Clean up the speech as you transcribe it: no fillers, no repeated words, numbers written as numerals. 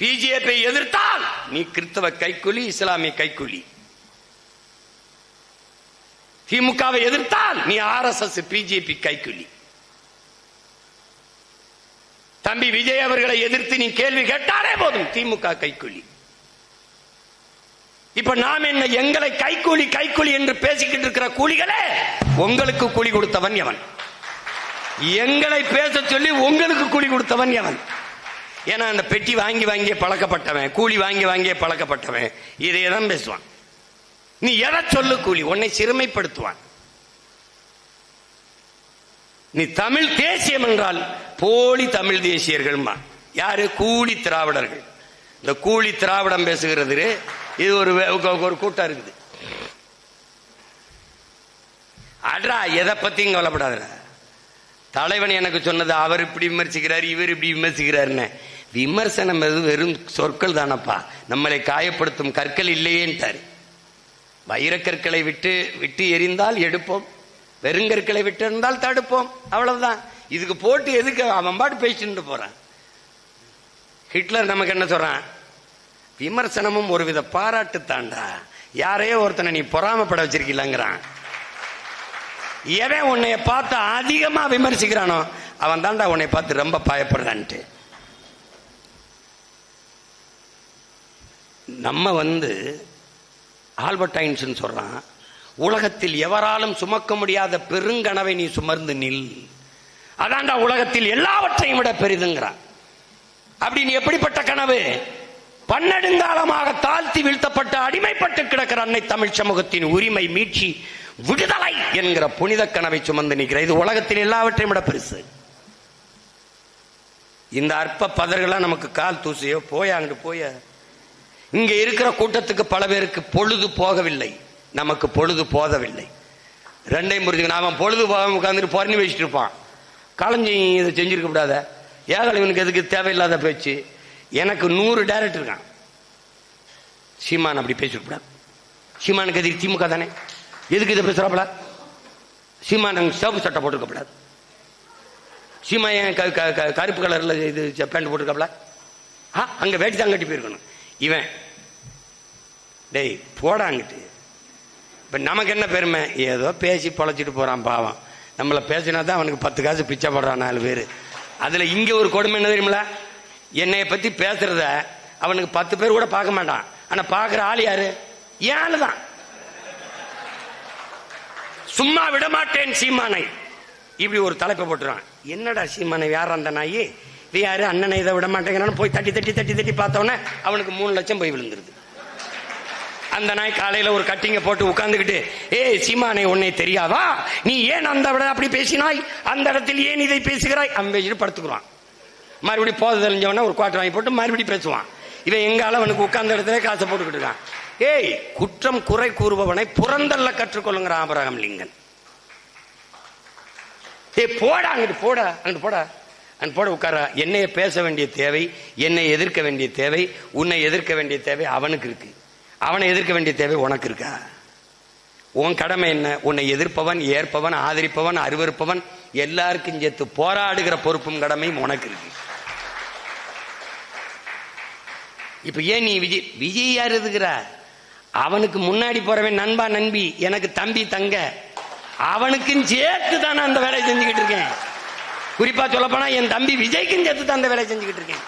BJP எதிர்த்தால் நீ கிறிஸ்தவ கைக்கூலி, இஸ்லாமிய கைக்கூலி. திமுகவை எதிர்த்தால் நீ RSS பிஜேபி கைக்கூலி. தம்பி விஜய் அவர்களை எதிர்த்து நீ கேள்வி கேட்டாலே போதும் திமுக கைக்கூலி. இப்ப நாம் என்ன எங்களை கைக்கூலி கைக்கூலி என்று பேசிக்கிட்டு இருக்கிற கூலிகளே, உங்களுக்கு கூலி கொடுத்தவன் எவன்? எங்களை பேச சொல்லி உங்களுக்கு கூலி கொடுத்தவன் எவன்? ஏன்னா அந்த பெட்டி வாங்கி வாங்கியே பழக்கப்பட்டவன், கூலி வாங்கி வாங்கியே பழக்கப்பட்டவன் இதையதான் பேசுவான். நீ எதை சொல்லு கூலி, உன்னை சிறுமைப்படுத்துவான். நீ தமிழ் தேசியம் என்றால் போலி தமிழ் தேசியர்கள். யாரு? கூலி திராவிடர்கள். இந்த கூலி திராவிடம் பேசுகிறது இது ஒரு கூட்டம் இருக்குது. அட்ரா எதை பத்தியும் கவலைப்படாத. தலைவன் எனக்கு சொன்னது அவர் இப்படி விமர்சிக்கிறார், இவர் இப்படி விமர்சிக்கிறாருன்னு. விமர்சனம் வெறும் சொற்கள் தானப்பா, நம்மளை காயப்படுத்தும் கற்கள் இல்லையேன்ட்டாரு. வைரக்கற்களை விட்டு விட்டு எரிந்தால் எடுப்போம், வெறுங்கற்களை விட்டு இருந்தால் தடுப்போம், அவ்வளவுதான். இதுக்கு போட்டு எதுக்கு அவன் பாட்டு பேசிட்டு போறான். ஹிட்லர் நமக்கு என்ன சொல்றான்? விமர்சனமும் ஒருவித பாராட்டு தாண்டா. யாரையோ ஒருத்தனை நீ பொறாமப்பட வச்சிருக்கீங்கிறான். எவன் உன்னைய பார்த்து அதிகமா விமர்சிக்கிறானோ அவன் தாண்டா உன்னை பார்த்து ரொம்ப பயப்படுறான்ட்டு. நம்ம ஆல்பர்ட் ஐன்ஸ்டீன் சொல்றான், உலகத்தில் எவராலும் சுமக்க முடியாத பெருங்கனவை நீ சுமர்ந்து நில், அதான்டா உலகத்தில் எல்லாவற்றையும் விட பெரிதுங்கிறான். அப்படி நீ எப்படிப்பட்ட கனவு? பன்னெடுங்காலமாக தாழ்த்தி வீழ்த்தப்பட்ட அடிமைப்பட்டு கிடக்கிற அன்னை தமிழ் சமூகத்தின் உரிமை மீட்சி விடுதலை என்கிற புனித கனவை சுமந்து நிற்கிற. இது உலகத்தில் எல்லாவற்றையும் விட பெருசு. இந்த அற்ப பதர்களா நமக்கு கால் தூசியோ போய அங்கு போய. இங்க இருக்கிற கூட்டத்துக்கு பல பேருக்கு பொழுது போகவில்லை, நமக்கு பொழுது போதவில்லை. ரெண்டையும் புரிஞ்சுக்கணும். அவன் பொழுது போக உட்காந்துட்டு பொறணி வச்சுட்டு இருப்பான். கலைஞ்சி இதை செஞ்சிருக்க கூடாத, ஏகலை இவனுக்கு எதுக்கு தேவையில்லாத பேச்சு. எனக்கு 100 டைரக்டர் இருக்கான். சீமான் அப்படி பேசிக்கூடாது. சீமானுக்கு எதிர்க்கு திமுக தானே, எதுக்கு இதை பேசுறாப்பல? சீமான் சிவப்பு சட்டை போட்டிருக்கப்படாது. சீமா ஏன் கருப்பு கலர்ல இது பேண்ட் போட்டிருக்காப்ல? அங்க வேட்டி தான் கட்டி போயிருக்கணும். இவன் டேய் போடாங்கிட்டு. இப்ப நமக்கு என்ன பெருமை? ஏதோ பேசி பொழைச்சிட்டு போறான் பாவம். நம்மள பேசினா தான் அவனுக்கு 10 காசு பிச்சை போடுறான் 4 பேரு. அதுல இங்க ஒரு கொடுமை என்ன தெரியுமில? என்னைய பத்தி பேசுறத அவனுக்கு 10 பேர் கூட பார்க்க மாட்டான். ஆனா பாக்குற ஆள் யாரு? ஏன் ஆளுதான். சும்மா விடமாட்டேன் சீமானை, இப்படி ஒரு தலைப்பை போட்டுறான். என்னடா சீமானை யார் அந்த நாயி? யாரு? அண்ணனை இதை விட மாட்டேங்கிறான்னு போய் தட்டி தட்டி தட்டி தட்டி பார்த்தோன்னே அவனுக்கு 3 லட்சம் போய் விழுந்துருது. அந்த நாய் காலையில ஒரு கட்டிங்க போட்டு உட்கார்ந்துக்கிட்டு, ஏய் சீமானை உன்னை தெரியாதா, நீ ஏன் அந்த விட அப்படி பேசினாய், அந்த இடத்தில் ஏன் இதை பேசுகிறாய், அவன் பேசிட்டு படுத்துக்குறான். மறுபடியும் போத தெரிஞ்சவன ஒரு குவார்டர் வாங்கி போட்டு மறுபடியும் பேசுவான். இவன் எங்கால அவனுக்கு உட்கார்ந்த இடத்துல காசை போட்டுக்கிட்டு இருக்கான். ஏய் குற்றம் குறை கூறுபவனை புறந்தல்ல கற்றுக்கொள்ளுங்கிற ஆபிரகாம் லிங்கன். ஏய் போடா அங்கிட்டு, போடா அங்கிட்டு, போடா அங்க போட உட்கார. என்னைய பேச வேண்டிய தேவை, என்னை எதிர்க்க வேண்டிய தேவை, உன்னை எதிர்க்க வேண்டிய தேவை அவனுக்கு இருக்கு. அவனை எதிர்க்க வேண்டிய தேவை உனக்கு இருக்கா? உன் கடமை என்ன? உன்னை எதிர்ப்பவன், ஏற்பவன், ஆதரிப்பவன், அருவருப்பவன் எல்லாருக்கும் சேர்த்து போராடுகிற பொறுப்பும் கடமையும் உனக்கு இருக்கு. இப்ப ஏன் நீ விஜய் யார் எதுக்குற? அவனுக்கு முன்னாடி போறவன் நண்பா நண்பி, எனக்கு தம்பி தங்க, அவனுக்கும் சேர்த்து தான் அந்த வேலையை செஞ்சுக்கிட்டு இருக்கேன். குறிப்பா சொல்ல போனா என் தம்பி விஜய்க்கும் சேர்த்து தான் அந்த வேலையை செஞ்சுக்கிட்டு இருக்கேன்.